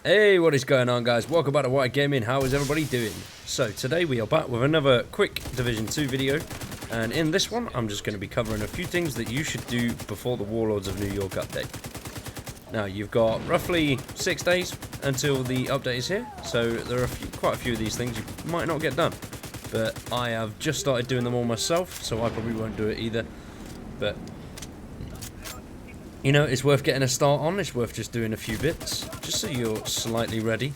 Hey, what is going on, guys? Welcome back to White Gaming. How is everybody doing? So today we are back with another quick Division 2 video, and in this one I'm just going to be covering a few things that you should do before the Warlords of New York update. Now you've got roughly 6 days until the update is here, so there are quite a few of these things you might not get done, but I have just started doing them all myself, so I probably won't do it either. But you know, it's worth getting a start on. It's worth just doing a few bits, just so you're slightly ready.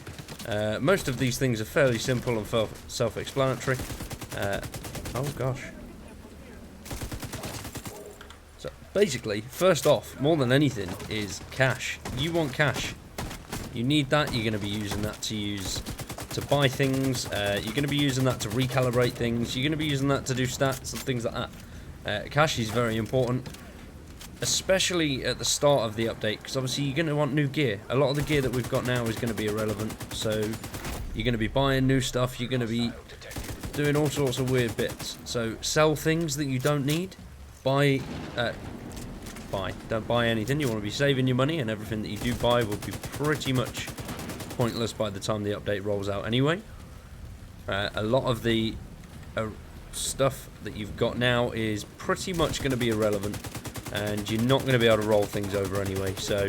Most of these things are fairly simple and self-explanatory. Oh gosh. So basically, first off, more than anything, is cash. You want cash. You need that. You're going to be using that to buy things. You're going to be using that to recalibrate things. You're going to be using that to do stats and things like that. Cash is very important, especially at the start of the update, because obviously you're going to want new gear. A lot of the gear that we've got now is going to be irrelevant, so you're going to be buying new stuff, you're going to be doing all sorts of weird bits. So sell things that you don't need, don't buy anything. You want to be saving your money, and everything that you do buy will be pretty much pointless by the time the update rolls out anyway. A lot of the stuff that you've got now is pretty much going to be irrelevant, and you're not going to be able to roll things over anyway, so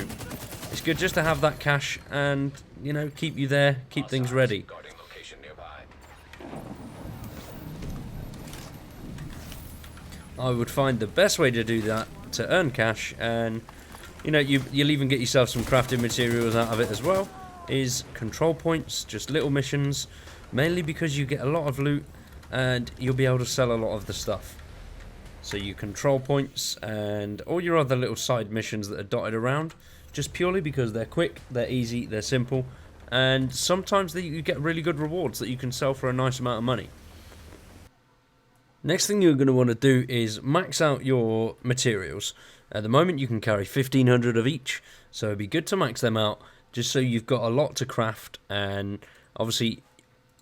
it's good just to have that cash and, you know, keep you there, keep things ready. I would find the best way to do that, to earn cash, and you know, you'll even get yourself some crafting materials out of it as well, is control points, just little missions, mainly because you get a lot of loot and you'll be able to sell a lot of the stuff. So you control points and all your other little side missions that are dotted around, just purely because they're quick, they're easy, they're simple, and sometimes you get really good rewards that you can sell for a nice amount of money. Next thing you're going to want to do is max out your materials. At the moment you can carry 1500 of each, so it'd be good to max them out just so you've got a lot to craft. And obviously,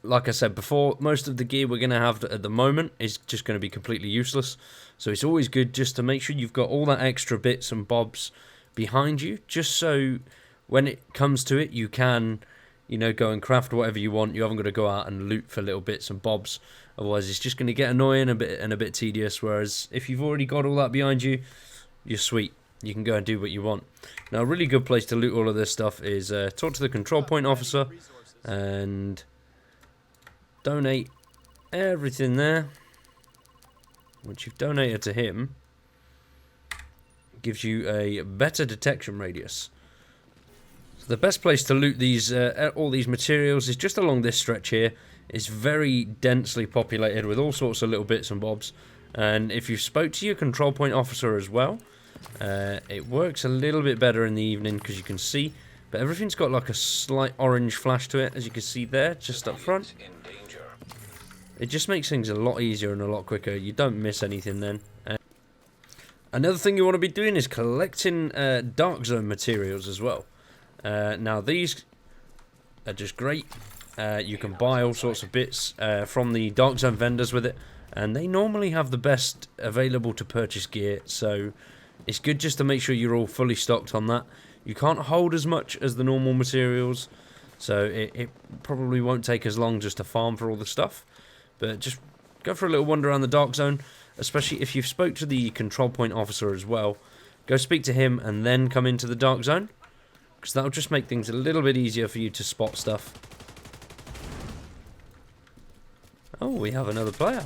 like I said before, most of the gear we're going to have at the moment is just going to be completely useless. So it's always good just to make sure you've got all that extra bits and bobs behind you, just so when it comes to it, you can, you know, go and craft whatever you want. You haven't got to go out and loot for little bits and bobs. Otherwise, it's just going to get annoying and a bit tedious. Whereas if you've already got all that behind you, you're sweet. You can go and do what you want. Now, a really good place to loot all of this stuff is talk to the control point officer and donate everything there. Once you've donated to him, gives you a better detection radius. So the best place to loot these all these materials is just along this stretch here. It's very densely populated with all sorts of little bits and bobs. And if you spoke to your control point officer as well, it works a little bit better in the evening because you can see, but everything's got like a slight orange flash to it, as you can see there, just up front. It just makes things a lot easier and a lot quicker. You don't miss anything then. Another thing you want to be doing is collecting Dark Zone materials as well. Now these are just great. You can buy all sorts of bits from the Dark Zone vendors with it, and they normally have the best available to purchase gear, so it's good just to make sure you're all fully stocked on that. You can't hold as much as the normal materials, so it probably won't take as long just to farm for all the stuff. But just go for a little wander around the Dark Zone, especially if you've spoke to the control point officer as well. Go speak to him and then come into the Dark Zone, because that'll just make things a little bit easier for you to spot stuff. Oh, we have another player.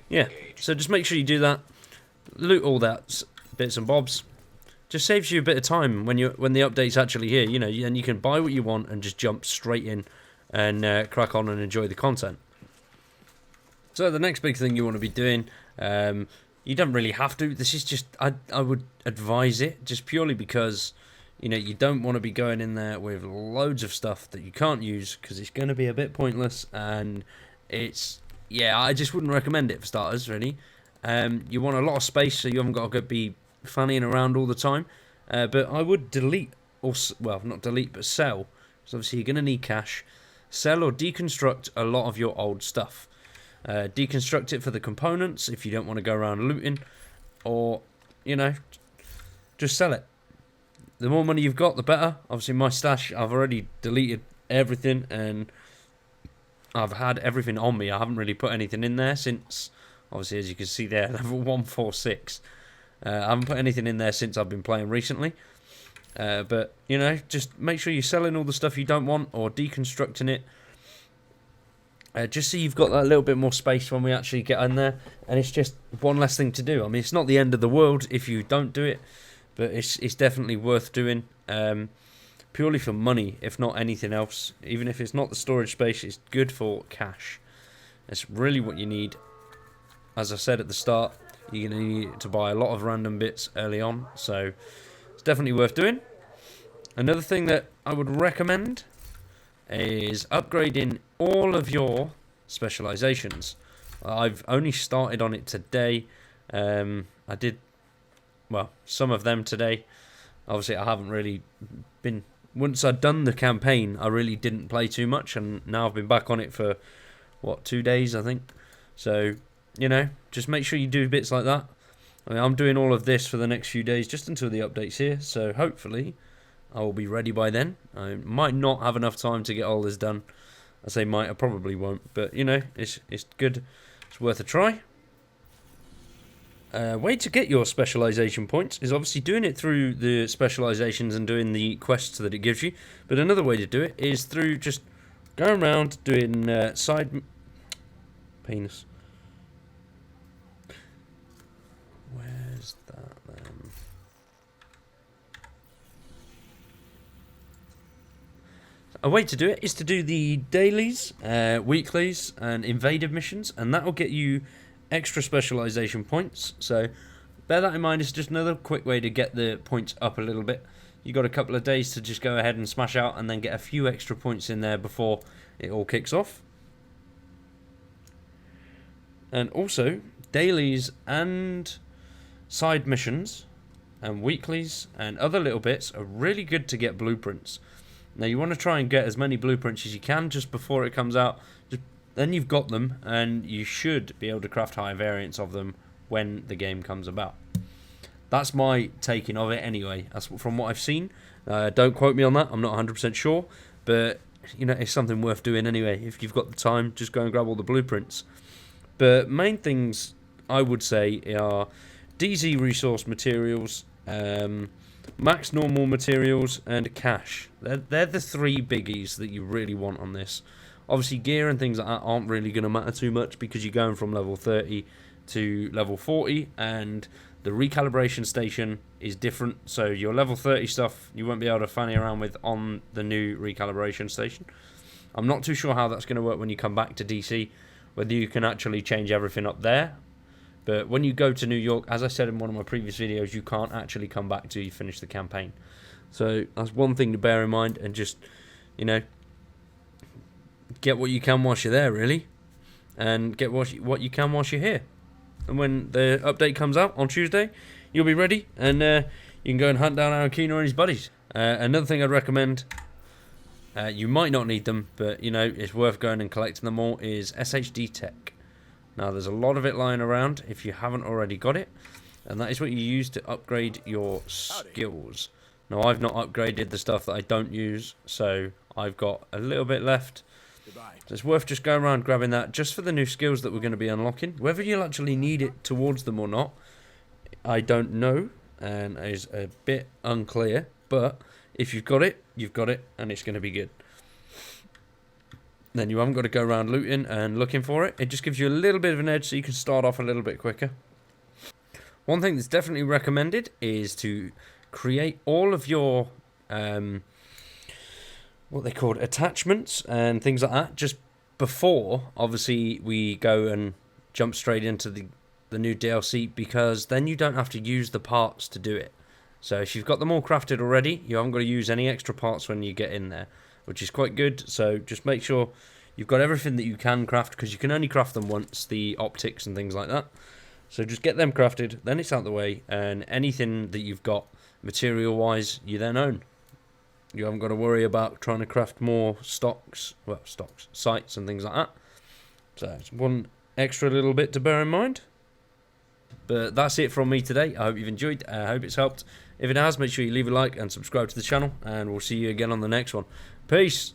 Yeah, so just make sure you do that. Loot all that bits and bobs. Just saves you a bit of time when the update's actually here, you know, and you can buy what you want and just jump straight in and crack on and enjoy the content. So the next big thing you want to be doing, you don't really have to. This is just, I would advise it just purely because, you know, you don't want to be going in there with loads of stuff that you can't use, because it's going to be a bit pointless, and it's, yeah, I just wouldn't recommend it for starters, really. You want a lot of space, so you haven't got to be fannying around all the time. But I would delete, or, well, not delete, but sell. So obviously you're going to need cash. Sell or deconstruct a lot of your old stuff. Deconstruct it for the components if you don't want to go around looting, or, you know, just sell it. the more money you've got, the better. Obviously, my stash, I've already deleted everything, and I've had everything on me. I haven't really put anything in there since, obviously, as you can see there, level 146. I haven't put anything in there since I've been playing recently. But, you know, just make sure you're selling all the stuff you don't want or deconstructing it. Just so you've got that little bit more space when we actually get in there. And it's just one less thing to do. I mean, it's not the end of the world if you don't do it. But it's definitely worth doing. Purely for money, if not anything else. Even if it's not the storage space, it's good for cash. It's really what you need. As I said at the start, you're going to need to buy a lot of random bits early on. So it's definitely worth doing. Another thing that I would recommend is upgrading all of your specializations. I've only started on it today. I did, well, some of them today. Obviously, I haven't really been... Once I'd done the campaign, I really didn't play too much, and now I've been back on it for, 2 days, I think. So, you know, just make sure you do bits like that. I mean, I'm doing all of this for the next few days, just until the update's here, so hopefully I will be ready by then. I might not have enough time to get all this done. I say might, I probably won't, but, you know, it's good. It's worth a try. Way to get your specialization points is obviously doing it through the specializations and doing the quests that it gives you. But another way to do it is through just going around doing side... Penis. Where's that then? A way to do it is to do the dailies, weeklies, and invasive missions, and that will get you extra specialization points. So bear that in mind. It's just another quick way to get the points up a little bit. You got a couple of days to just go ahead and smash out and then get a few extra points in there before it all kicks off. And also dailies and side missions and weeklies and other little bits are really good to get blueprints. Now you want to try and get as many blueprints as you can just before it comes out. Then you've got them, and you should be able to craft higher variants of them when the game comes about. That's my taking of it anyway. That's from what I've seen. Don't quote me on that. I'm not 100% sure. But, you know, it's something worth doing anyway. If you've got the time, just go and grab all the blueprints. But main things I would say are DZ resource materials, max normal materials, and cash. They're the three biggies that you really want on this. Obviously, gear and things like that aren't really going to matter too much because you're going from level 30 to level 40, and the recalibration station is different. So your level 30 stuff you won't be able to fanny around with on the new recalibration station. I'm not too sure how that's going to work when you come back to DC, whether you can actually change everything up there. But when you go to New York, as I said in one of my previous videos, you can't actually come back till you finish the campaign. So that's one thing to bear in mind, and just, you know, get what you can whilst you're there, really, and get what you can whilst you're here. And when the update comes out on Tuesday, you'll be ready, and you can go and hunt down Arakina and his buddies. Another thing I'd recommend, you might not need them, but you know it's worth going and collecting them all, is SHD Tech. Now there's a lot of it lying around if you haven't already got it, and that is what you use to upgrade your skills. Now I've not upgraded the stuff that I don't use, so I've got a little bit left. So it's worth just going around grabbing that just for the new skills that we're going to be unlocking. Whether you'll actually need it towards them or not, I don't know, and is a bit unclear. But if you've got it, and it's going to be good. Then you haven't got to go around looting and looking for it. It just gives you a little bit of an edge so you can start off a little bit quicker. One thing that's definitely recommended is to create all of your... what they called attachments and things like that just before obviously we go and jump straight into the new DLC, because then you don't have to use the parts to do it. So if you've got them all crafted already, you haven't got to use any extra parts when you get in there, which is quite good. So just make sure you've got everything that you can craft, because you can only craft them once, the optics and things like that. So just get them crafted, then it's out the way, and anything that you've got material wise you then own. You haven't got to worry about trying to craft more sites and things like that. So it's one extra little bit to bear in mind. But that's it from me today. I hope you've enjoyed. I hope it's helped. If it has, make sure you leave a like and subscribe to the channel, and we'll see you again on the next one. Peace.